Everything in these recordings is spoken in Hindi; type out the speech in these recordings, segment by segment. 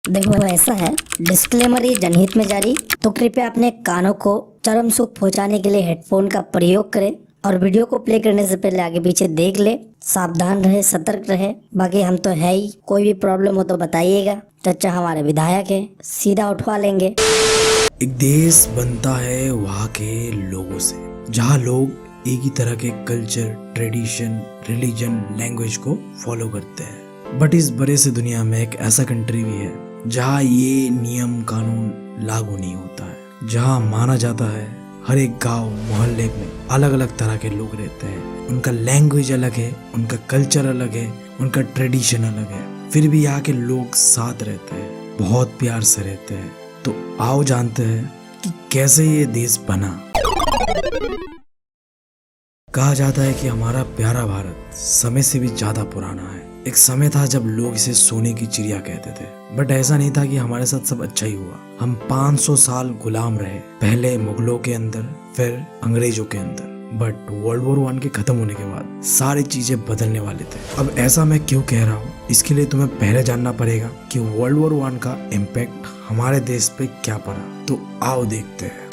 देखो ऐसा है, डिस्क्लेमर ये जनहित में जारी। तो कृपया अपने कानों को चरम सुख पहुंचाने के लिए हेडफोन का प्रयोग करें और वीडियो को प्ले करने से पहले आगे पीछे देख ले। सावधान रहे, सतर्क रहे। बाकी हम तो है ही, कोई भी प्रॉब्लम हो तो बताइएगा। चचा हमारे विधायक है, सीधा उठवा लेंगे। एक देश बनता है वहाँ के लोगों से, जहाँ लोग एक ही तरह के कल्चर, ट्रेडिशन, रिलीजन, लैंग्वेज को फॉलो करते हैं। बट इस बड़े से दुनिया में एक ऐसा कंट्री भी है जहाँ ये नियम कानून लागू नहीं होता है, जहाँ माना जाता है हर एक गांव मोहल्ले में अलग अलग तरह के लोग रहते हैं। उनका लैंग्वेज अलग है, उनका कल्चर अलग है, उनका ट्रेडिशन अलग है, फिर भी यहाँ के लोग साथ रहते हैं, बहुत प्यार से रहते हैं। तो आओ जानते हैं कि कैसे ये देश बना। कहा जाता है कि हमारा प्यारा भारत समय से भी ज्यादा पुराना है। एक समय था जब लोग इसे सोने की चिड़िया कहते थे, बट ऐसा नहीं था कि हमारे साथ सब अच्छा ही हुआ। हम 500 साल गुलाम रहे, पहले मुगलों के अंदर, फिर अंग्रेजों के अंदर। बट वर्ल्ड वॉर 1 के खत्म होने के बाद सारी चीजें बदलने वाले थे। अब ऐसा मैं क्यों कह रहा हूँ, इसके लिए तुम्हें पहले जानना पड़ेगा कि वर्ल्ड वॉर 1 का इम्पैक्ट हमारे देश पे क्या पड़ा। तो आओ देखते हैं।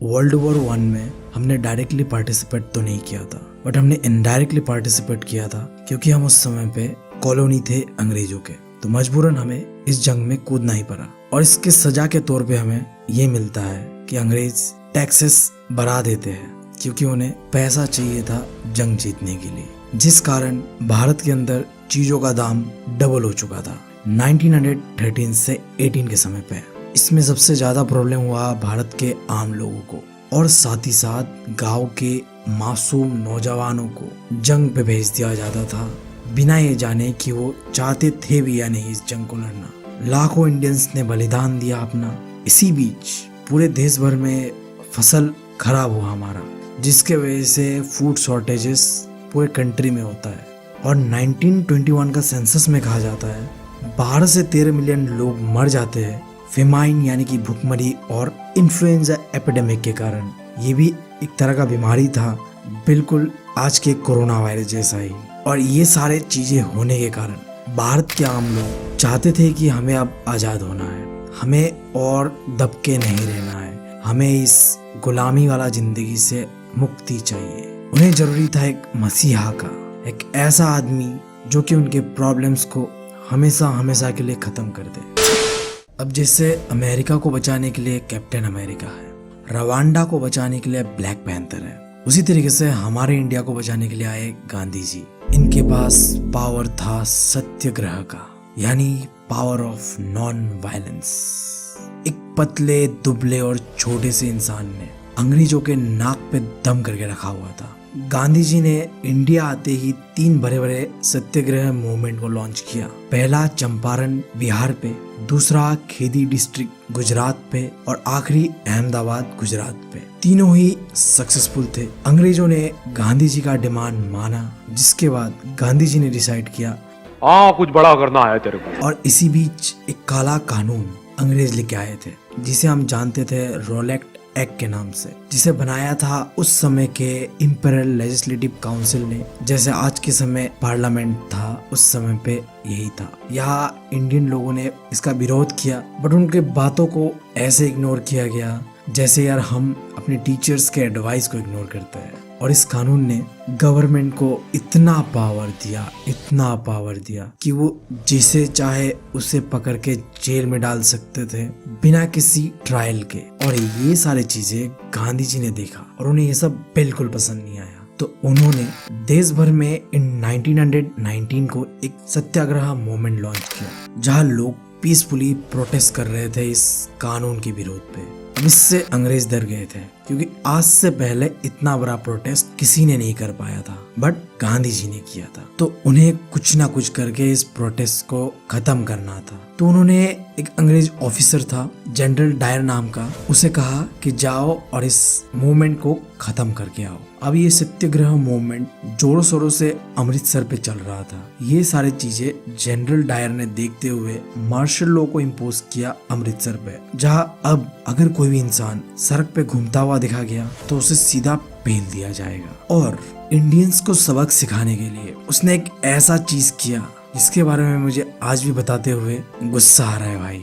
वर्ल्ड वॉर 1 में हमने डायरेक्टली पार्टिसिपेट तो नहीं किया था, बट हमने इनडायरेक्टली पार्टिसिपेट किया था, क्योंकि हम उस समय पे कॉलोनी थे अंग्रेजों के। तो मजबूरन हमें इस जंग में कूदना ही पड़ा, और इसके सजा के तौर पे हमें ये मिलता है कि अंग्रेज टैक्सेस बढ़ा देते हैं, क्योंकि उन्हें पैसा चाहिए था जंग जीतने के लिए, जिस कारण भारत के अंदर चीजों का दाम डबल हो चुका था 1913 से 18 के समय पे। इसमें सबसे ज्यादा प्रॉब्लम हुआ भारत के आम लोगों को, और साथ ही साथ गांव के मासूम नौजवानों को जंग पे भेज दिया जाता था, बिना ये जाने कि वो चाहते थे भी या नहीं इस जंग को लड़ना। लाखों इंडियंस ने बलिदान दिया अपना। इसी बीच पूरे देश भर में फसल खराब हुआ हमारा, जिसके वजह से फूड शॉर्टेजेस पूरे कंट्री में होता है। और 1921 का सेंसस में कहा जाता है 12 से 13 मिलियन लोग मर जाते हैं फेमाइन यानी कि भुखमरी और इन्फ्लुएंजा एपिडेमिक के कारण। ये भी एक तरह का बीमारी था, बिल्कुल आज के कोरोना वायरस जैसा ही। और ये सारे चीजें होने के कारण भारत के आम लोग चाहते थे कि हमें अब आजाद होना है, हमें और दबके नहीं रहना है, हमें इस गुलामी वाला जिंदगी से मुक्ति चाहिए। उन्हें जरूरी था एक मसीहा का, एक ऐसा आदमी जो कि उनके प्रॉब्लम्स को हमेशा हमेशा के लिए खत्म कर दे। अब जैसे अमेरिका को बचाने के लिए कैप्टन अमेरिका है, रवांडा को बचाने के लिए ब्लैक पैंथर है, उसी तरीके से हमारे इंडिया को बचाने के लिए आए गांधी जी। इनके पास पावर था सत्याग्रह का, यानी पावर ऑफ नॉन वायलेंस। एक पतले, दुबले और छोटे से इंसान ने अंग्रेजों के नाक पे दम करके रखा हुआ था। गांधी जी ने इंडिया आते ही 3 बड़े बड़े सत्याग्रह मूवमेंट को लॉन्च किया। पहला चंपारण बिहार पे, दूसरा खेदी डिस्ट्रिक्ट गुजरात पे, और आखिरी अहमदाबाद गुजरात पे। तीनों ही सक्सेसफुल थे। अंग्रेजों ने गांधी जी का डिमांड माना, जिसके बाद गांधी जी ने डिसाइड किया कुछ बड़ा करना है तेरे को। और इसी बीच एक काला कानून अंग्रेज लेके आए थे, जिसे हम जानते थे रोलेक्ट एक्ट के नाम से, जिसे बनाया था उस समय के इंपीरियल लेजिस्लेटिव काउंसिल ने। जैसे आज के समय पार्लियामेंट था, उस समय पे यही था। यहाँ इंडियन लोगों ने इसका विरोध किया, बट उनके बातों को ऐसे इग्नोर किया गया जैसे यार हम अपने टीचर्स के एडवाइस को इग्नोर करते हैं। और इस कानून ने गवर्नमेंट को इतना पावर दिया कि वो जिसे चाहे उसे पकड़ के जेल में डाल सकते थे बिना किसी ट्रायल के। और ये सारी चीजें गांधी जी ने देखा और उन्हें ये सब बिल्कुल पसंद नहीं आया। तो उन्होंने देश भर में इन 1919 को एक सत्याग्रह मूवमेंट लॉन्च किया, जहां लोग पीसफुली प्रोटेस्ट कर रहे थे इस कानून के विरोध पे। अब इससे अंग्रेज डर गए थे, क्योंकि आज से पहले इतना बड़ा प्रोटेस्ट किसी ने नहीं कर पाया था, बट गांधी जी ने किया था। तो उन्हें कुछ ना कुछ करके इस प्रोटेस्ट को खत्म करना था। तो उन्होंने एक अंग्रेज ऑफिसर था जनरल डायर नाम का, उसे कहा कि जाओ और इस मूवमेंट को खत्म करके आओ। अब ये सत्याग्रह मूवमेंट जोरों शोरों से अमृतसर पे चल रहा था। ये सारी चीजें जनरल डायर ने देखते हुए मार्शल लॉ को इम्पोज किया अमृतसर पे, जहां अब अगर कोई भी इंसान सड़क पे घूमता हुआ दिखा गया तो उसे सीधा पेल दिया जाएगा। और इंडियंस को सबक सिखाने के लिए उसने एक ऐसा चीज किया जिसके बारे में मुझे आज भी बताते हुए गुस्सा आ रहा है भाई,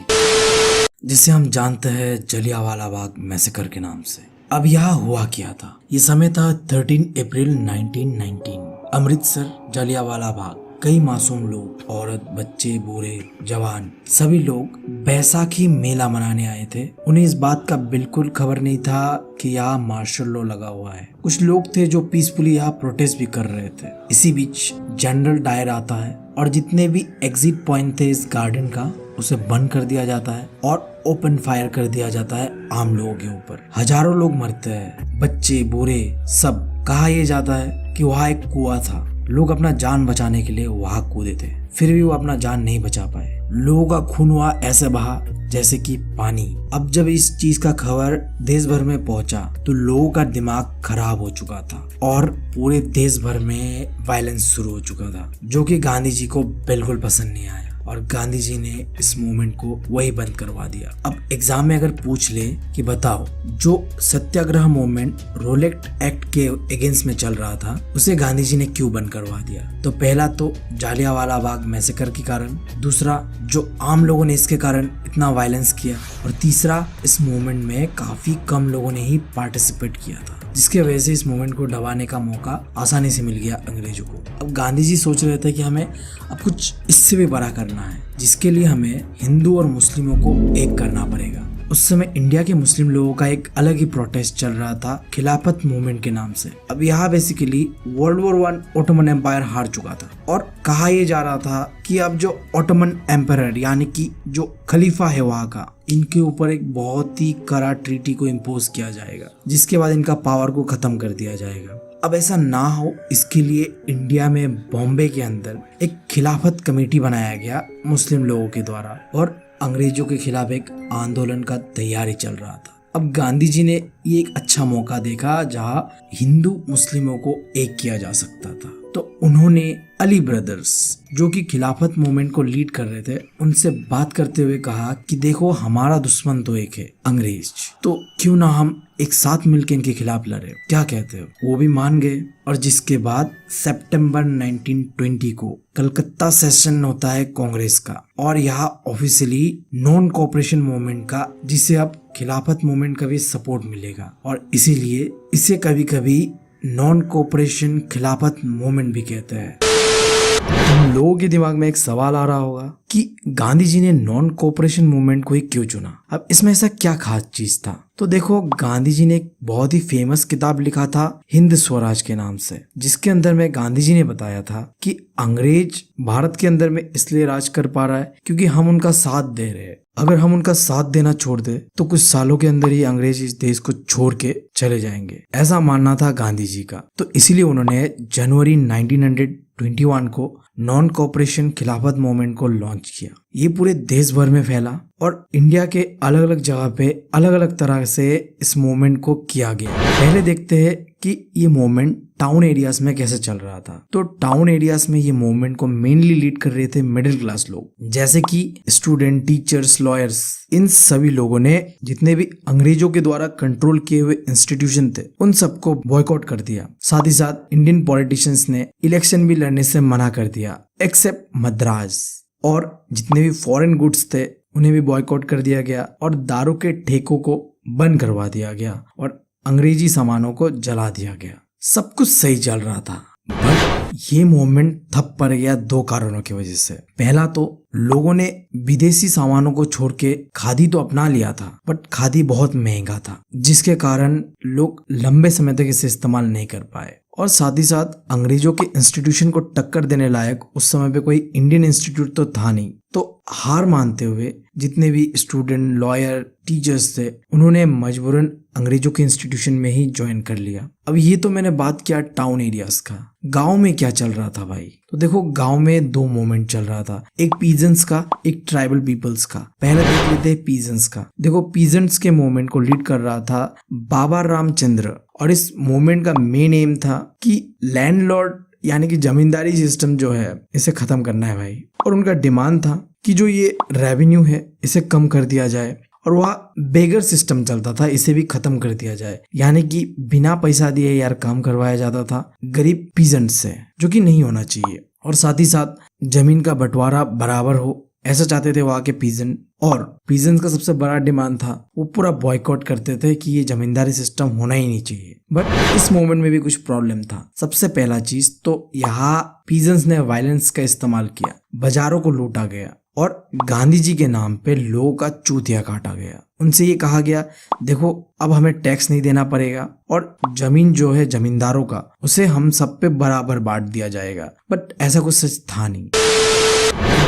जिसे हम जानते हैं जलियांवाला बाग मैसेकर के नाम से। अब यहाँ हुआ क्या था? ये समय था 13 अप्रैल 1919। अमृतसर जलियांवाला बाग। कई मासूम लोग, औरत, बच्चे, बूढ़े, जवान, सभी लोग बैसाखी मेला मनाने आए थे। उन्हें इस बात का बिल्कुल खबर नहीं था कि यहाँ मार्शल लॉ लगा हुआ है। कुछ लोग थे जो पीसफुली यहाँ प्रोटेस्ट भी कर रहे थे। इसी बीच जनरल डायर आता है और जितने भी एग्जिट पॉइंट थे इस गार्डन का उसे बंद कर दिया जाता है और ओपन फायर कर दिया जाता है आम लोगों के ऊपर। हजारों लोग मरते हैं, बच्चे, बूढ़े, सब। कहा यह जाता है कि वहाँ एक कुआं था, लोग अपना जान बचाने के लिए वहां कूदे थे, फिर भी वो अपना जान नहीं बचा पाए। लोगों का खून वहां ऐसे बहा जैसे कि पानी। अब जब इस चीज का खबर देश भर में पहुंचा तो लोगों का दिमाग खराब हो चुका था और पूरे देश भर में वायलेंस शुरू हो चुका था, जो कि गांधी जी को बिल्कुल पसंद नहीं आया और गांधी जी ने इस मूवमेंट को वही बंद करवा दिया। अब एग्जाम में अगर पूछ ले कि बताओ, जो सत्याग्रह मूवमेंट रोलेट एक्ट के अगेंस्ट में चल रहा था उसे गांधी जी ने क्यों बंद करवा दिया? तो पहला तो जलियांवाला बाग मैसेकर के कारण, दूसरा जो आम लोगों ने इसके कारण इतना वायलेंस किया, और तीसरा इस मूवमेंट में काफी कम लोगों ने ही पार्टिसिपेट किया था, जिसकी वजह से इस मूवमेंट को दबाने का मौका आसानी से मिल गया अंग्रेजों को। अब गांधी जी सोच रहे थे कि हमें अब कुछ इससे भी बड़ा करना है, जिसके लिए हमें हिंदू और मुस्लिमों को एक करना पड़ेगा। उस समय इंडिया के मुस्लिम लोगों का एक अलग ही प्रोटेस्ट चल रहा था खिलाफत मूवमेंट के नाम से। अब यहाँ basically world war 1 Ottoman empire हार चुका था और कहा यह जा रहा था कि अब जो ओटोमन एम्पायर यानी कि जो खलीफा है वहाँ का, इनके ऊपर एक बहुत ही कड़ा ट्रीटी को इम्पोज किया जाएगा, जिसके बाद इनका पावर को खत्म कर दिया जाएगा। अब ऐसा ना हो इसके लिए इंडिया में बॉम्बे के अंदर एक खिलाफत कमेटी बनाया गया मुस्लिम लोगों के द्वारा और अंग्रेजों के खिलाफ एक आंदोलन का तैयारी चल रहा था। अब गांधी जी ने ये एक अच्छा मौका देखा जहां हिंदू मुस्लिमों को एक किया जा सकता था, तो उन्होंने अली ब्रदर्स, जो कि खिलाफत मूवमेंट को लीड कर रहे थे, उनसे बात करते हुए कहा कि देखो हमारा दुश्मन तो एक है, अंग्रेज, तो क्यों ना हम एक साथ मिलकर इनके खिलाफ लड़े, क्या कहते हो? वो भी मान गए और जिसके बाद सितंबर 1920 को कलकत्ता सेशन होता है कांग्रेस का और यहाँ ऑफिशियली नॉन कोऑपरेशन मूवमेंट का, जिसे अब खिलाफत मूवमेंट का भी सपोर्ट मिलेगा और इसीलिए इसे कभी कभी नॉन कोऑपरेशन खिलाफत मूवमेंट भी कहते हैं। तुम लोगों के दिमाग में एक सवाल आ रहा होगा कि गांधी जी ने नॉन कोऑपरेशन मूवमेंट को ही क्यों चुना? अब इसमें ऐसा क्या खास चीज था? तो देखो, गांधी जी ने एक बहुत ही फेमस किताब लिखा था हिंद स्वराज के नाम से, जिसके अंदर में गांधी जी ने बताया था कि अंग्रेज भारत के अंदर में इसलिए राज कर पा रहा है क्योंकि हम उनका साथ दे रहे हैं। अगर हम उनका साथ देना छोड़ दे तो कुछ सालों के अंदर ही अंग्रेज इस देश को छोड़ के चले जाएंगे, ऐसा मानना था गांधी जी का। तो इसीलिए उन्होंने जनवरी 1921 को नॉन कोऑपरेशन खिलाफत मूवमेंट को लॉन्च किया। ये पूरे देश भर में फैला और इंडिया के अलग अलग जगह पे अलग अलग तरह से इस मूवमेंट को किया गया। पहले देखते हैं कि ये मूवमेंट टाउन एरियाज में कैसे चल रहा था। तो टाउन एरियाज में ये मूवमेंट को मेनली लीड कर रहे थे मिडिल क्लास लोग, जैसे कि स्टूडेंट, टीचर्स, लॉयर्स। इन सभी लोगों ने जितने भी अंग्रेजों के द्वारा कंट्रोल किए हुए इंस्टीट्यूशन थे उन सबको बॉयकॉट कर दिया। साथ ही साथ इंडियन पॉलिटिशियंस ने इलेक्शन भी लड़ने से मना कर दिया, एक्सेप्ट मद्रास। और जितने भी फॉरेन गुड्स थे उन्हें भी बॉयकॉट कर दिया गया और दारू के ठेकों को बंद करवा दिया गया और अंग्रेजी सामानों को जला दिया गया। सब कुछ सही चल रहा था, बट ये मूवमेंट ठप पड़ गया 2 कारणों की वजह से। पहला तो लोगों ने विदेशी सामानों को छोड़ के खादी तो अपना लिया था, बट खादी बहुत महंगा था, जिसके कारण लोग लंबे समय तक इसे इस्तेमाल नहीं कर पाए। और साथ ही साथ अंग्रेजों के इंस्टीट्यूशन को टक्कर देने लायक उस समय पे कोई इंडियन इंस्टीट्यूट तो था नहीं। तो हार मानते हुए जितने भी स्टूडेंट, लॉयर, टीचर्स थे, उन्होंने मजबूरन अंग्रेजों के इंस्टीट्यूशन में ही ज्वाइन कर लिया। अब ये तो मैंने बात किया टाउन एरियाज का। गांव में क्या चल रहा था भाई? तो देखो, गांव में 2 मूवमेंट चल रहा था, एक पीजेंट्स का, एक ट्राइबल पीपल्स का। पहले देख लेते हैं पीजेंट्स का। देखो, पीजेंट्स के मूवमेंट को लीड कर रहा था बाबा रामचंद्र और इस मूवमेंट का मेन एम था कि लैंडलॉर्ड यानी कि जमींदारी सिस्टम जो है इसे खत्म करना है भाई। और उनका डिमांड था कि जो ये रेवेन्यू है इसे कम कर दिया जाए और वह बेगर सिस्टम चलता था, इसे भी खत्म कर दिया जाए। यानी कि बिना पैसा दिए यार काम करवाया जाता था गरीब पीजेंट से, जो कि नहीं होना चाहिए। और साथ ही साथ जमीन का बंटवारा बराबर हो, ऐसा चाहते थे वहां के पीजन। और पीजन का सबसे बड़ा डिमांड था, वो पूरा बॉयकॉट करते थे कि ये जमींदारी सिस्टम होना ही नहीं चाहिए। बट इस मोमेंट में भी कुछ प्रॉब्लम था। सबसे पहला चीज तो यहाँ पीजन्स ने वायलेंस का इस्तेमाल किया, बाजारों को लूटा गया और गांधी जी के नाम पे लोगों का चूतिया काटा गया। उनसे ये कहा गया, देखो अब हमें टैक्स नहीं देना पड़ेगा और जमीन जो है जमींदारों का, उसे हम सब पे बराबर बांट दिया जाएगा। बट ऐसा कुछ सच था नहीं।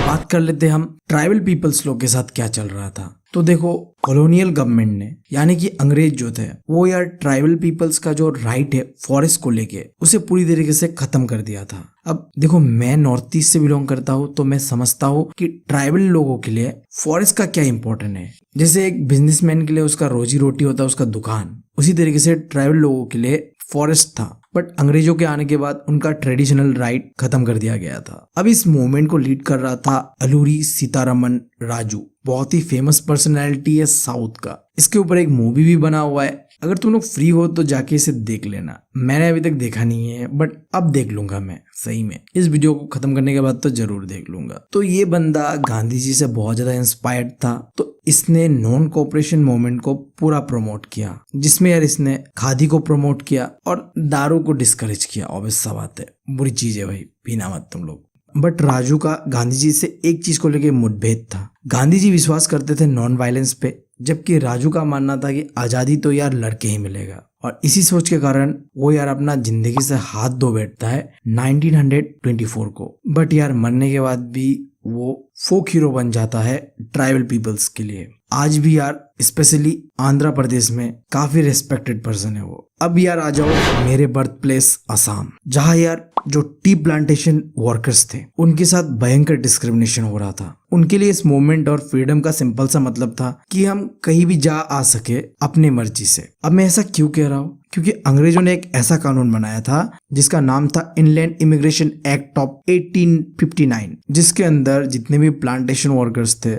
बात कर लेते हम ट्राइबल पीपल्स लोग के साथ क्या चल रहा था। तो देखो, कॉलोनियल गवर्नमेंट ने यानी कि अंग्रेज जो थे वो यार ट्राइबल पीपल्स का जो राइट है फॉरेस्ट को लेके, उसे पूरी तरीके से खत्म कर दिया था। अब देखो, मैं नॉर्थ ईस्ट से बिलोंग करता हूँ तो मैं समझता हूँ कि ट्राइबल लोगों के लिए फॉरेस्ट का क्या इंपॉर्टेंट है। जैसे एक बिजनेसमैन के लिए उसका रोजी रोटी होता है उसका दुकान, उसी तरीके से ट्राइबल लोगों के लिए फॉरेस्ट था। बट अंग्रेजों के आने के बाद उनका ट्रेडिशनल राइट खत्म कर दिया गया था। अब इस मूवमेंट को लीड कर रहा था अलूरी सीतारमन राजू, बहुत ही फेमस पर्सनैलिटी है साउथ का। इसके ऊपर एक मूवी भी बना हुआ है, अगर तुम लोग फ्री हो तो जाके इसे देख लेना। मैंने अभी तक देखा नहीं है बट अब देख लूंगा मैं, सही में इस वीडियो को खत्म करने के बाद तो जरूर देख लूंगा। तो ये बंदा गांधी जी से बहुत ज्यादा इंस्पायर्ड था, तो इसने नॉन कोऑपरेशन मूवमेंट को पूरा प्रमोट किया, जिसमें यार इसने खादी को प्रमोट किया और दारू को डिस्करेज किया। ऑब्वियस सा बात है, बुरी चीज है भाई, पीना मत तुम लोग। बट राजू का गांधी जी से एक चीज को लेके मुठभेद था। गांधी जी विश्वास करते थे नॉन वायलेंस पे, जबकि राजू का मानना था कि आजादी तो यार लड़के ही मिलेगा। और इसी सोच के कारण वो यार अपना जिंदगी से हाथ धो बैठता है 1924 को। बट यार मरने के बाद भी वो फोक हीरो बन जाता है ट्राइबल पीपल्स के लिए। आज भी यार स्पेशली आंध्र प्रदेश में काफी रेस्पेक्टेड पर्सन है वो। अब यार आ जाओ मेरे बर्थ प्लेस असम, जहाँ यार जो टी प्लांटेशन वर्कर्स थे उनके साथ भयंकर डिस्क्रिमिनेशन हो रहा था। उनके लिए इस मूवमेंट और फ्रीडम का सिंपल सा मतलब था कि हम कहीं भी जा आ सके अपनी मर्जी से। अब मैं ऐसा क्यों कह रहा हूँ, क्योंकि अंग्रेजों ने एक ऐसा कानून बनाया था जिसका नाम था इनलैंड इमिग्रेशन एक्ट ऑफ 1859, जिसके अंदर जितने भी प्लांटेशन वर्कर्स थे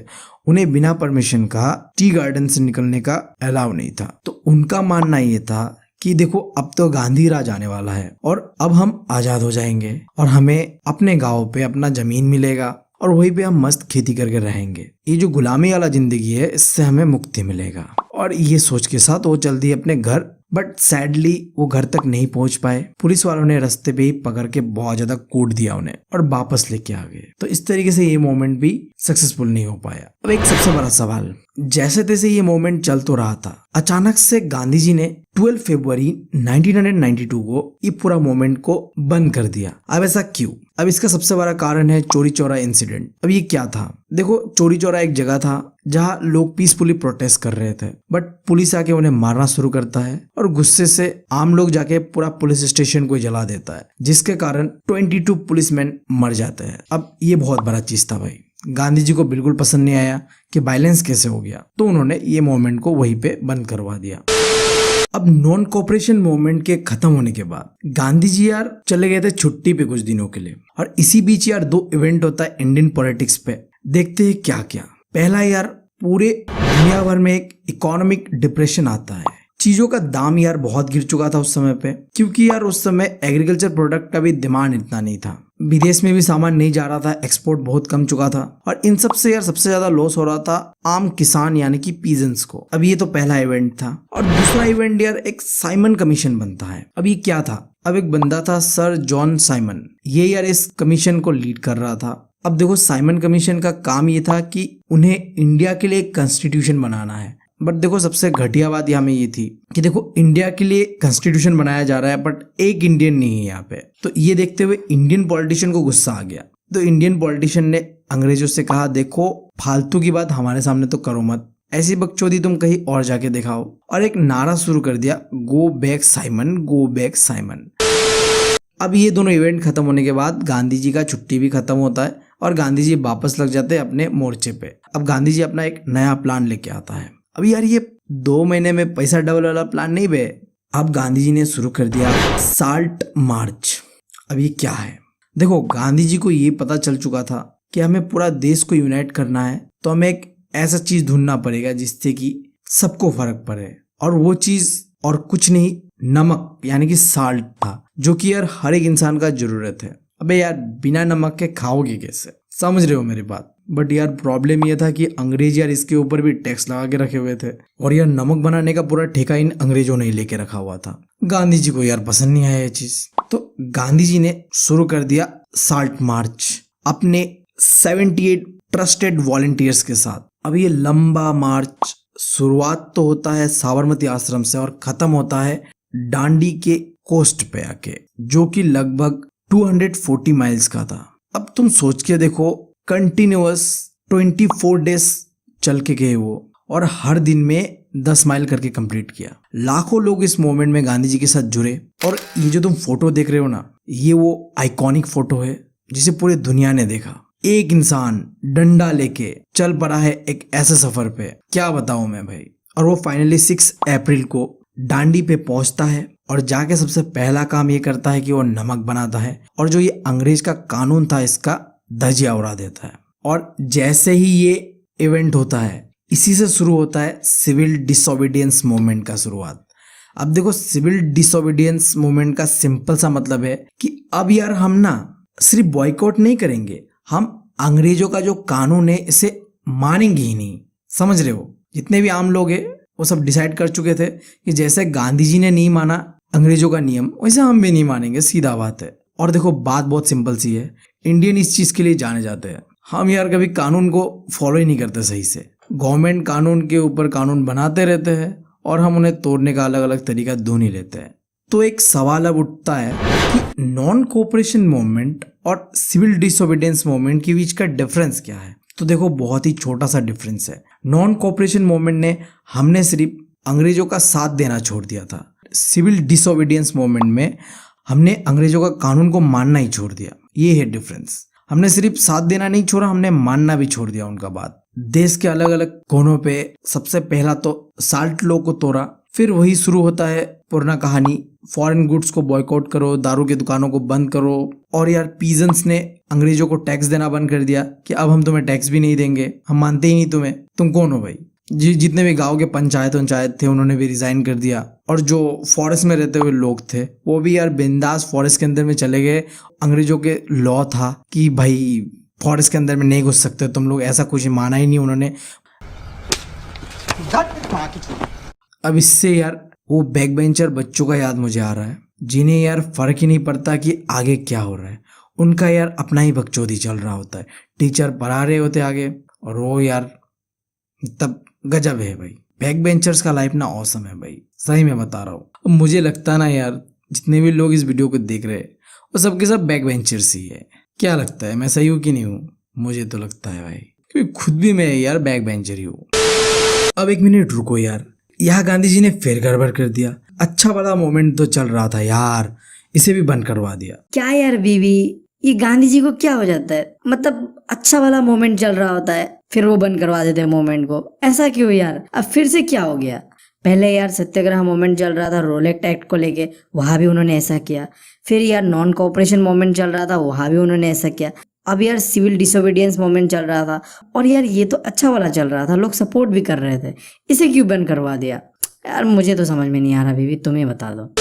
उन्हें बिना परमिशन का टी गार्डन से निकलने का अलाउ नहीं था। तो उनका मानना ये था कि देखो अब तो गांधी राज आने वाला है और अब हम आजाद हो जाएंगे और हमें अपने गांव पे अपना जमीन मिलेगा और वहीं पे हम मस्त खेती करके रहेंगे। ये जो गुलामी वाला जिंदगी है इससे हमें मुक्ति मिलेगा। और ये सोच के साथ वो चल दी अपने घर। बट सैडली वो घर तक नहीं पहुंच पाए। पुलिस वालों ने रास्ते पे ही पकड़ के बहुत ज्यादा कूट दिया उन्हें और वापस लेके आ गए। तो इस तरीके से ये मूवमेंट भी सक्सेसफुल नहीं हो पाया। अब एक सबसे बड़ा सवाल, जैसे तैसे ये मूवमेंट चल तो रहा था, अचानक से गांधी जी ने 12 फरवरी 1992 को ये पूरा मूवमेंट को बंद कर दिया। अब ऐसा क्यों? अब इसका सबसे बड़ा कारण है चोरी चौरा इंसिडेंट। अब ये क्या था? देखो, चोरी चौरा एक जगह था जहाँ लोग पीसफुली प्रोटेस्ट कर रहे थे, बट पुलिस आके उन्हें मारना शुरू करता है और गुस्से से आम लोग जाके पूरा पुलिस स्टेशन को जला देता है, जिसके कारण 22 पुलिसमैन मर जाते हैं। अब ये बहुत बड़ा चीज था भाई। गांधी जी को बिल्कुल पसंद नहीं आया कि वायलेंस कैसे हो गया, तो उन्होंने ये मूवमेंट को वहीं पे बंद करवा दिया। अब नॉन कोऑपरेशन मूवमेंट के खत्म होने के बाद गांधी जी यार चले गए थे छुट्टी पे कुछ दिनों के लिए, और इसी बीच यार 2 इवेंट होता है इंडियन पॉलिटिक्स पे। देखते हैं क्या क्या। पहला यार, पूरे दुनिया भर में एक इकोनॉमिक डिप्रेशन आता है। चीजों का दाम यार बहुत गिर चुका था उस समय पे, क्योंकि यार उस समय एग्रीकल्चर प्रोडक्ट का भी डिमांड इतना नहीं था, विदेश में भी सामान नहीं जा रहा था, एक्सपोर्ट बहुत कम चुका था, और इन सब से यार सबसे ज्यादा लॉस हो रहा था आम किसान यानी कि पीजेंट्स को। अब ये तो पहला इवेंट था। और दूसरा इवेंट यार एक साइमन कमीशन बनता है। अब ये क्या था? अब एक बंदा था सर जॉन साइमन, ये यार इस कमीशन को लीड कर रहा था। अब देखो, साइमन कमीशन का काम ये था कि उन्हें इंडिया के लिए एक कॉन्स्टिट्यूशन बनाना है। बट देखो, सबसे घटिया बात यहाँ में ये थी कि देखो, इंडिया के लिए कॉन्स्टिट्यूशन बनाया जा रहा है बट एक इंडियन नहीं है यहाँ पे। तो ये देखते हुए इंडियन पॉलिटिशियन को गुस्सा आ गया। तो इंडियन पॉलिटिशियन ने अंग्रेजों से कहा, देखो फालतू की बात हमारे सामने तो करो मत, ऐसी बकचोदी तुम कहीं और जाके दिखाओ। और एक नारा शुरू कर दिया, go back Simon, go back Simon. अब ये दोनों इवेंट खत्म होने के बाद गांधी जी का छुट्टी भी खत्म होता है और गांधी जी वापस लग जाते हैं अपने मोर्चे पे। अब गांधी जी अपना एक नया प्लान लेके आता है। अब यार ये 2 महीने में पैसा डबल वाला प्लान नहीं बे। अब गांधी जी ने शुरू कर दिया साल्ट मार्च। अब ये क्या है? देखो, गांधी जी को ये पता चल चुका था कि हमें पूरा देश को यूनाइट करना है, तो हमें एक ऐसा चीज ढूंढना पड़ेगा जिससे कि सबको फर्क पड़े। और वो चीज और कुछ नहीं, नमक यानी कि साल्ट था, जो कि यार हर एक इंसान का जरूरत है। अबे यार बिना नमक के खाओगे कैसे, समझ रहे हो मेरी बात। बट यार प्रॉब्लम ये था कि अंग्रेज यार इसके ऊपर भी टैक्स लगा के रखे हुए थे और यार नमक बनाने का पूरा ठेका इन अंग्रेजों ने ही लेके रखा हुआ था। गांधी जी को यार पसंद नहीं आया ये चीज, तो गांधी जी ने शुरू कर दिया साल्ट मार्च अपने 78 ट्रस्टेड वॉलंटियर्स के साथ। अब ये लंबा मार्च शुरुआत तो होता है साबरमती आश्रम से और खत्म होता है डांडी के कोस्ट पे आके, जो कि लगभग 240 माइल्स का था। अब तुम सोच के देखो, कंटिन्यूअस 24 डेज चल के गए वो और हर दिन में 10 माइल करके कंप्लीट किया। लाखों लोग इस मोमेंट में गांधी जी के साथ जुड़े और ये जो तुम फोटो देख रहे हो ना, ये वो आइकॉनिक फोटो है जिसे पूरी दुनिया ने देखा। एक इंसान डंडा लेके चल पड़ा है एक ऐसे सफर पे, क्या बताऊं मैं भाई। और वो फाइनली 6 अप्रैल को डांडी पे पहुंचता है और जाके सबसे पहला काम ये करता है कि वो नमक बनाता है और जो ये अंग्रेज का कानून था इसका धजिया उड़ा देता है। और जैसे ही ये इवेंट होता है, इसी से शुरू होता है सिविल डिसोबीडियंस मूवमेंट का शुरुआत। अब देखो, सिविल डिसोबीडियंस मूवमेंट का सिंपल सा मतलब है कि अब यार हम ना सिर्फ बॉयकॉट नहीं करेंगे, हम अंग्रेजों का जो कानून है इसे मानेंगे ही नहीं। समझ रहे हो, जितने भी आम लोग हैं वो सब डिसाइड कर चुके थे कि जैसे गांधी जी ने नहीं माना अंग्रेजों का नियम, वैसे हम भी नहीं मानेंगे, सीधा बात है। और देखो बात बहुत सिंपल सी है, इंडियन इस चीज के लिए जाने जाते हैं, हम यार कभी कानून को फॉलो ही नहीं करते सही से। गवर्नमेंट कानून के ऊपर कानून बनाते रहते हैं और हम उन्हें तोड़ने का अलग अलग तरीका ढूंढ ही लेते हैं। तो एक सवाल अब उठता है कि नॉन कोऑपरेशन मूवमेंट और सिविल डिसोबीडियंस मूवमेंट के बीच का डिफरेंस क्या है। तो देखो बहुत ही छोटा सा डिफरेंस है। नॉन कोऑपरेशन मूवमेंट ने हमने सिर्फ अंग्रेजों का साथ देना छोड़ दिया था, सिविल डिसोबीडियंस मूवमेंट में हमने अंग्रेजों का कानून को मानना ही छोड़ दिया। ये है डिफरेंस, हमने सिर्फ साथ देना नहीं छोड़ा, हमने मानना भी छोड़ दिया उनका बात। देश के अलग अलग कोनों पे सबसे पहला तो साल्ट लॉ को तोड़ा, फिर वही शुरू होता है पुराना कहानी, फॉरेन गुड्स को बॉयकॉट करो, दारू की दुकानों को बंद करो। और यार पीजेंट्स ने अंग्रेजों को टैक्स देना बंद कर दिया कि अब हम तुम्हें टैक्स भी नहीं देंगे, हम मानते ही नहीं तुम्हें, तुम कौन हो भाई। जितने भी गांव के पंचायत थे उन्होंने भी रिजाइन कर दिया। और जो फॉरेस्ट में रहते हुए लोग थे वो भी यार बिंदास फॉरेस्ट के अंदर में चले गए। अंग्रेजों के लॉ था कि भाई फॉरेस्ट के अंदर में नहीं घुस सकते तुम लोग, ऐसा कुछ माना ही नहीं उन्होंने। अब इससे यार वो बैक बेंचर बच्चों का याद मुझे आ रहा है, जिन्हें यार फर्क ही नहीं पड़ता कि आगे क्या हो रहा है। उनका यार अपना ही बकचोदी चल रहा होता है, टीचर पढ़ा रहे होते आगे और वो यार तब गजब है भाई। बैक बेंचर्स का लाइफ ना ऑसम है भाई, सही में बता रहा हूँ। मुझे लगता है ना यार, जितने भी लोग इस वीडियो को देख रहे हैं वो सबके सब बैक बेंचर्स ही है। क्या लगता है, मैं सही हूँ कि नहीं हूँ? मुझे तो लगता है भाई, क्योंकि खुद भी मैं यार बैक बेंचर ही हूँ। अब एक मिनट रुको यार, यहाँ गांधी जी ने फिर गड़बड़ कर दिया। अच्छा वाला मोमेंट तो चल रहा था यार, इसे भी बंद करवा दिया। क्या यार बीवी, ये गांधी जी को क्या हो जाता है? मतलब अच्छा वाला मोमेंट चल रहा होता है फिर वो बंद करवा देते हैं मोमेंट को, ऐसा क्यों यार? अब फिर से क्या हो गया? पहले यार सत्याग्रह मोमेंट चल रहा था रोलेक्ट एक्ट को लेके, वहां भी उन्होंने ऐसा किया। फिर यार नॉन कोऑपरेशन मोमेंट चल रहा था, वहां भी उन्होंने ऐसा किया। अब यार सिविल डिसोबीडियंस मोमेंट चल रहा था और यार ये तो अच्छा वाला चल रहा था, लोग सपोर्ट भी कर रहे थे, इसे क्यों बंद करवा दिया? यार मुझे तो समझ में नहीं आ रहा बीवी, तुम्हें बता दो।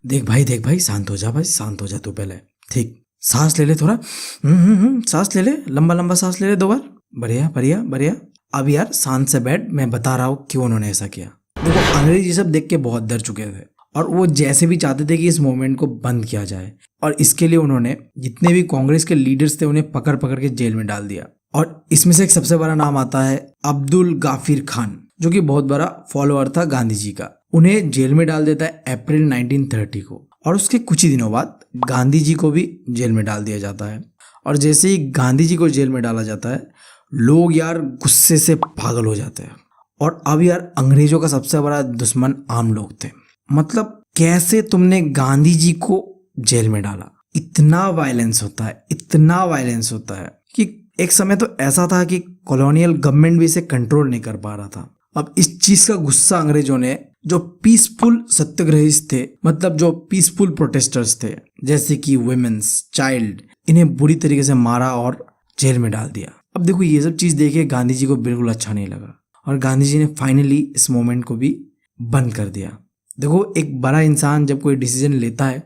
देख भाई शांत हो जा भाई, शांत हो जा तू पहले। ठीक, सांस ले ले थोड़ा, सांस ले ले, लंबा लंबा सांस ले ले 2 बार। बढ़िया बढ़िया बढ़िया। अब यार शांत से बैठ, मैं बता रहा हूँ क्यों उन्होंने ऐसा किया। देखो अंग्रेज ये सब देख के बहुत डर चुके थे और वो जैसे भी चाहते थे कि इस मूवमेंट को बंद किया जाए, और इसके लिए उन्होंने जितने भी कांग्रेस के लीडर्स थे उन्हें पकड़ पकड़ के जेल में डाल दिया। और इसमें से एक सबसे बड़ा नाम आता है अब्दुल गाफिर खान, जो कि बहुत बड़ा फॉलोअर था गांधी जी का। उन्हें जेल में डाल देता है अप्रैल 1930 को और उसके कुछ ही दिनों बाद गांधी जी को भी जेल में डाल दिया जाता है। और जैसे ही गांधी जी को जेल में डाला जाता है, लोग यार गुस्से से पागल हो जाते हैं। और अब यार अंग्रेजों का सबसे बड़ा दुश्मन आम लोग थे। मतलब कैसे तुमने गांधी जी को जेल में डाला? इतना वायलेंस होता है, इतना वायलेंस होता है कि एक समय तो ऐसा था कि कॉलोनियल गवर्नमेंट भी इसे कंट्रोल नहीं कर पा रहा था। अब इस चीज का गुस्सा अंग्रेजों ने, जो पीसफुल सत्याग्रहीस थे, मतलब जो पीसफुल प्रोटेस्टर्स थे, जैसे कि वुमेन्स, चाइल्ड, इन्हें बुरी तरीके से मारा और जेल में डाल दिया। अब देखो ये सब चीज देखे गांधी जी को बिल्कुल अच्छा नहीं लगा और गांधी जी ने फाइनली इस मोमेंट को भी बंद कर दिया। देखो एक बड़ा इंसान जब कोई डिसीजन लेता है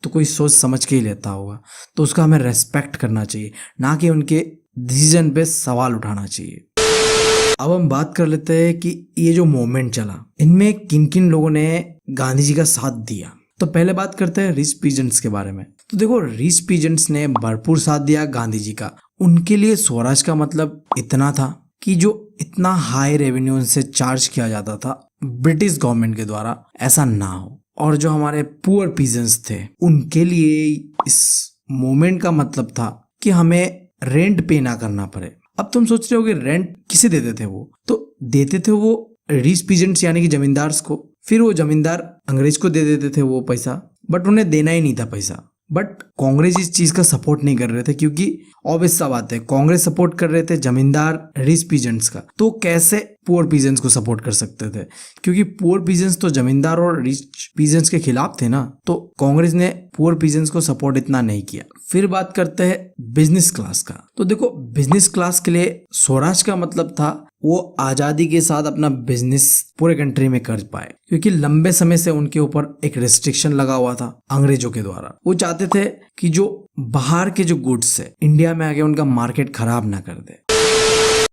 तो कोई सोच समझ के ही लेता होगा, तो उसका हमें रेस्पेक्ट करना चाहिए, ना कि उनके डिसीजन पे सवाल उठाना चाहिए। अब हम बात कर लेते हैं कि ये जो मूवमेंट चला, इनमें किन किन लोगों ने गांधी जी का साथ दिया। तो पहले बात करते हैं रिच पीजेंट्स के बारे में। तो देखो, रिच पीजेंट्स ने भरपूर साथ दिया गांधी जी का। उनके लिए स्वराज का मतलब इतना था कि जो इतना हाई रेवेन्यू से चार्ज किया जाता था ब्रिटिश गवर्नमेंट के द्वारा, ऐसा ना हो। और जो हमारे पुअर पीजेंट्स थे, उनके लिए इस मूवमेंट का मतलब था कि हमें रेंट पे ना करना पड़े। अब तुम सोच रहे हो कि रेंट किसे देते थे वो? तो देते थे वो रिच पीजेंट्स यानी कि जमींदार्स को। फिर वो जमींदार अंग्रेज को दे देते थे वो पैसा, बट उन्हें देना ही नहीं था पैसा। बट कांग्रेस इस चीज का सपोर्ट नहीं कर रहे थे, क्योंकि ऑब्वियस सा बात है, कांग्रेस सपोर्ट कर रहे थे जमींदार रिच पीजेंट्स का, तो कैसे पुअर पीजेंट्स को सपोर्ट कर सकते थे? क्योंकि पुअर पीजेंट्स तो जमींदार और रिच पीजेंट्स के खिलाफ थे ना, तो कांग्रेस ने पुअर पीजेंट्स को सपोर्ट इतना नहीं किया। फिर बात करते हैं बिजनेस क्लास का। तो देखो, बिजनेस क्लास के लिए स्वराज का मतलब था वो आजादी के साथ अपना बिजनेस पूरे कंट्री में कर पाए, क्योंकि लंबे समय से उनके ऊपर एक रेस्ट्रिक्शन लगा हुआ था अंग्रेजों के द्वारा। वो चाहते थे कि जो बाहर के जो गुड्स है इंडिया में आके उनका मार्केट खराब ना कर दे।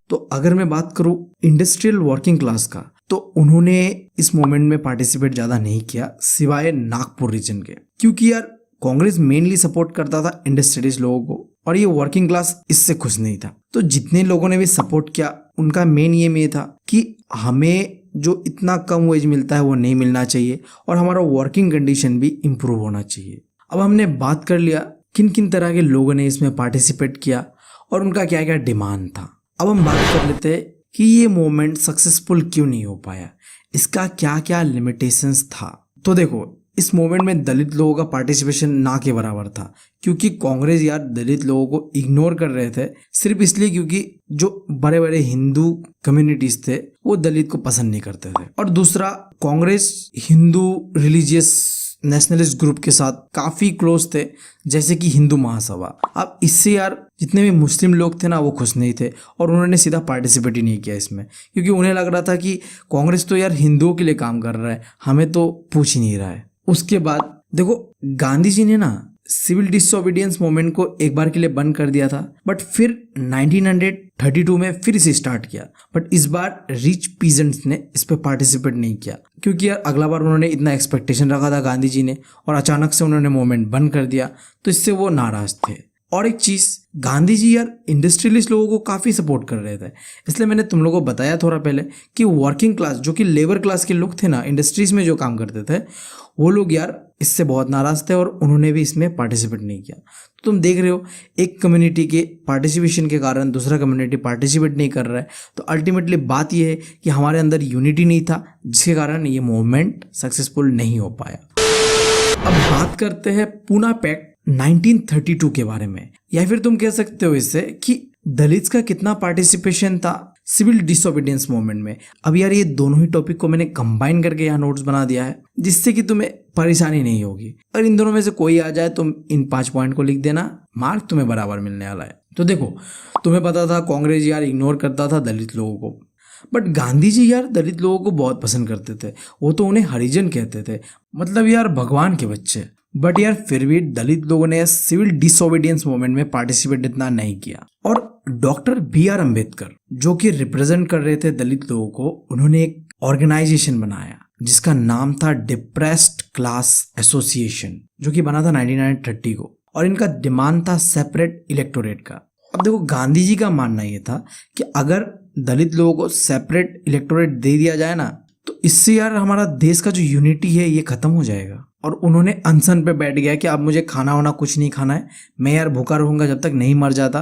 तो अगर मैं बात करूं इंडस्ट्रियल वर्किंग क्लास का, तो उन्होंने इस मूवमेंट में पार्टिसिपेट ज्यादा नहीं किया, सिवाय नागपुर रीजन के, क्योंकि यार कांग्रेस मेनली सपोर्ट करता था इंडस्ट्रियलिस्ट लोगों को, और ये वर्किंग क्लास इससे खुश नहीं था। तो जितने लोगों ने भी सपोर्ट किया, उनका मेन ये था कि हमें जो इतना कम वेज मिलता है वो नहीं मिलना चाहिए, और हमारा वर्किंग कंडीशन भी इम्प्रूव होना चाहिए। अब हमने बात कर लिया किन किन तरह के लोगों ने इसमें पार्टिसिपेट किया और उनका क्या क्या डिमांड था। अब हम बात कर लेते हैं कि ये मूवमेंट सक्सेसफुल क्यों नहीं हो पाया, इसका क्या क्या लिमिटेशंस था। तो देखो, इस मूवमेंट में दलित लोगों का पार्टिसिपेशन ना के बराबर था, क्योंकि कांग्रेस यार दलित लोगों को इग्नोर कर रहे थे, सिर्फ इसलिए क्योंकि जो बड़े बड़े हिंदू कम्युनिटीज थे वो दलित को पसंद नहीं करते थे। और दूसरा, Congress Hindu religious nationalist group के साथ काफी क्लोज थे, जैसे कि हिंदू महासभा। अब इससे यार जितने भी मुस्लिम लोग थे ना, वो खुश नहीं थे, और उन्होंने सीधा पार्टिसिपेट ही नहीं किया इसमें, क्योंकि उन्हें लग रहा था कि कांग्रेस तो यार हिंदुओं के लिए काम कर रहा है, हमें तो पूछ ही नहीं रहा है। उसके बाद देखो, गांधी जी ने ना सिविल डिसोबीडियंस मूवमेंट को एक बार के लिए बंद कर दिया था, बट फिर 1932 में फिर इसे स्टार्ट किया। बट इस बार रिच पीजेंट्स ने इस पे पार्टिसिपेट नहीं किया, क्योंकि यार अगला बार उन्होंने इतना एक्सपेक्टेशन रखा था गांधी जी ने, और अचानक से उन्होंने मूवमेंट बंद कर दिया, तो इससे वो नाराज थे। और एक चीज, गांधी जी यार इंडस्ट्रियलिस्ट लोगों को काफी सपोर्ट कर रहे थे, इसलिए मैंने तुम लोगों को बताया थोड़ा पहले कि वर्किंग क्लास जो कि लेबर क्लास के लोग थे ना, इंडस्ट्रीज में जो काम करते थे, वो लोग यार इससे बहुत नाराज थे, और उन्होंने भी इसमें पार्टिसिपेट नहीं किया। तो तुम देख रहे हो, एक कम्युनिटी के पार्टिसिपेशन के कारण दूसरा कम्युनिटी पार्टिसिपेट नहीं कर रहा है, तो अल्टीमेटली बात यह है कि हमारे अंदर यूनिटी नहीं था, जिसके कारण ये मूवमेंट सक्सेसफुल नहीं हो पाया। अब बात करते हैं पूना पैक्ट 1932 के बारे में, या फिर तुम कह सकते हो इससे कि दलित्स का कितना पार्टिसिपेशन था सिविल डिसोबीडियंस मूवमेंट में। अब यार ये दोनों ही टॉपिक को मैंने कंबाइन करके यहाँ नोट्स बना दिया है, जिससे कि तुम्हें परेशानी नहीं होगी। अगर इन दोनों में से कोई आ जाए तो इन 5 पॉइंट को लिख देना, मार्क तुम्हें बराबर मिलने वाला है। तो देखो, तुम्हें पता था कांग्रेस यार इग्नोर करता था दलित लोगों को, बट गांधी जी यार दलित लोगों को बहुत पसंद करते थे, वो तो उन्हें हरिजन कहते थे, मतलब यार भगवान के बच्चे। बट यार फिर भी दलित लोगों ने सिविल डिसोबीडियंस मूवमेंट में पार्टिसिपेट इतना नहीं किया। और डॉक्टर BR अम्बेडकर, जो कि रिप्रेजेंट कर रहे थे दलित लोगों को, उन्होंने एक ऑर्गेनाइजेशन बनाया जिसका नाम था डिप्रेस्ड क्लास एसोसिएशन, जो कि बना था 1930 को, और इनका डिमांड था सेपरेट इलेक्टोरेट का। अब देखो, गांधी जी का मानना यह था कि अगर दलित लोगों को सेपरेट इलेक्टोरेट दे दिया जाए ना, तो इससे यार हमारा देश का जो यूनिटी है ये खत्म हो जाएगा। और उन्होंने अनशन पे बैठ गया कि अब मुझे खाना वाना कुछ नहीं खाना है, मैं यार भूखा रहूंगा जब तक नहीं मर जाता।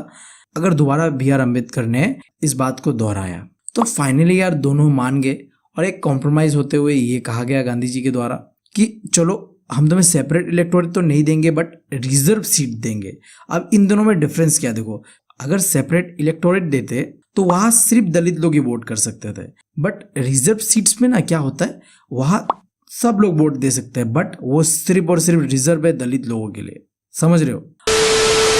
अगर दोबारा BR अम्बेडकर ने इस बात को दोहराया, तो फाइनली यार दोनों मान गए, और एक कॉम्प्रोमाइज होते हुए ये कहा गया गांधी जी के द्वारा कि चलो हम तुम्हें सेपरेट इलेक्टोरेट तो नहीं देंगे, बट रिजर्व सीट देंगे। अब इन दोनों में डिफरेंस क्या, देखो, अगर सेपरेट इलेक्टोरेट देते तो वहां सिर्फ दलित लोग ही वोट कर सकते थे, बट रिजर्व सीट्स में ना क्या होता है, वहां सब लोग वोट दे सकते हैं, बट वो सिर्फ और सिर्फ रिजर्व है दलित लोगों के लिए। समझ रहे हो?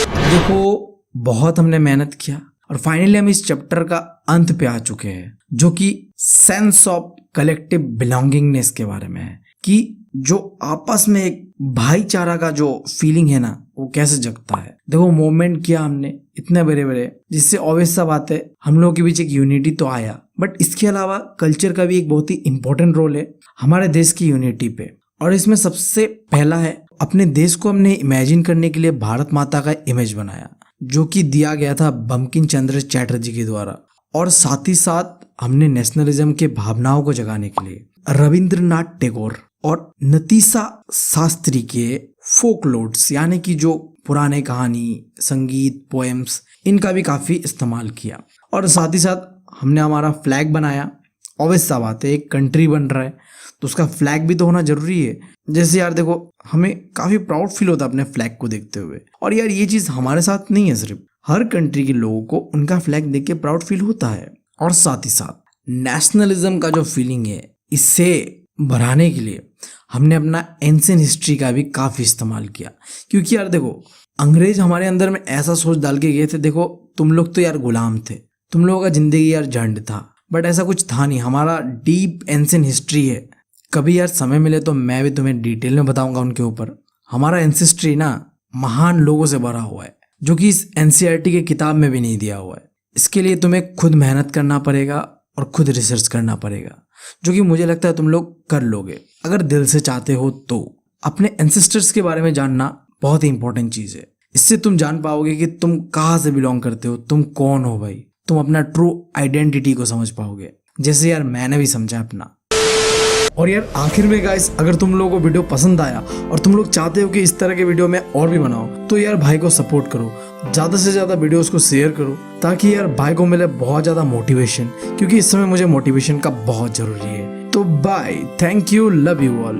देखो, बहुत हमने मेहनत किया, और फाइनली हम इस चैप्टर का अंत पे आ चुके हैं, जो कि सेंस ऑफ कलेक्टिव बिलोंगिंगनेस के बारे में है, कि जो आपस में एक भाईचारा का जो फीलिंग है ना वो कैसे जगता है। देखो मूवमेंट किया हमने इतने बड़े बड़े, जिससे ऑब्वियस सा बात है हम लोगों के बीच एक यूनिटी तो आया, बट इसके अलावा कल्चर का भी एक बहुत ही इंपॉर्टेंट रोल है हमारे देश की यूनिटी पे। और इसमें सबसे पहला है अपने देश को हमने इमेजिन करने के लिए भारत माता का इमेज बनाया, जो कि दिया गया था बंकिम चंद्र चटर्जी के द्वारा। और साथ ही साथ हमने नेशनलिज्म के भावनाओं को जगाने के लिए रविंद्रनाथ टैगोर और नतीशा शास्त्री के फोकलोड्स यानी कि जो पुराने कहानी, संगीत, पोएम्स, इनका भी काफी इस्तेमाल किया। और साथ ही साथ हमने हमारा फ्लैग बनाया। ऑब्वियस सा बात है, एक कंट्री बन रहा है तो उसका फ्लैग भी तो होना जरूरी है। जैसे यार देखो हमें काफी प्राउड फील होता है अपने फ्लैग को देखते हुए। और यार ये चीज हमारे साथ नहीं है, सिर्फ हर कंट्री के लोगों को उनका फ्लैग देख के प्राउड फील होता है। और साथ ही साथ नेशनलिज्म का जो फीलिंग है इससे बढ़ाने के लिए हमने अपना एंशिएंट हिस्ट्री का भी काफी इस्तेमाल किया। क्योंकि यार देखो अंग्रेज हमारे अंदर में ऐसा सोच डाल के गए थे, देखो तुम लोग तो यार गुलाम थे, तुम लोगों का जिंदगी यार झंड था, बट ऐसा कुछ था नहीं। हमारा डीप एंशिएंट हिस्ट्री है। कभी यार समय मिले तो मैं भी तुम्हें डिटेल में बताऊंगा उनके ऊपर। हमारा एंसेस्ट्री ना महान लोगों से भरा हुआ है, जो कि इस एनसीईआरटी के किताब में भी नहीं दिया हुआ है। इसके लिए तुम्हें खुद मेहनत करना पड़ेगा और खुद रिसर्च करना पड़ेगा, जो कि मुझे लगता है तुम लोग कर लोगे अगर दिल से चाहते हो तो। अपने एंसेस्टर्स के बारे में जानना बहुत ही इंपॉर्टेंट चीज है। इससे तुम जान पाओगे कि तुम कहाँ से बिलोंग करते हो, तुम कौन हो भाई। तुम अपना ट्रू आइडेंटिटी को समझ पाओगे, जैसे यार मैंने भी समझा अपना। और यार आखिर में गाइस, अगर तुम लोगों को वीडियो पसंद आया और तुम लोग चाहते हो कि इस तरह के वीडियो मैं और भी बनाऊं, तो यार भाई को सपोर्ट करो, ज्यादा से ज्यादा वीडियोस को शेयर करो, ताकि यार भाई को मिले बहुत ज्यादा मोटिवेशन, क्योंकि इस समय मुझे मोटिवेशन का बहुत जरूरी है। तो bye, thank you, love you all.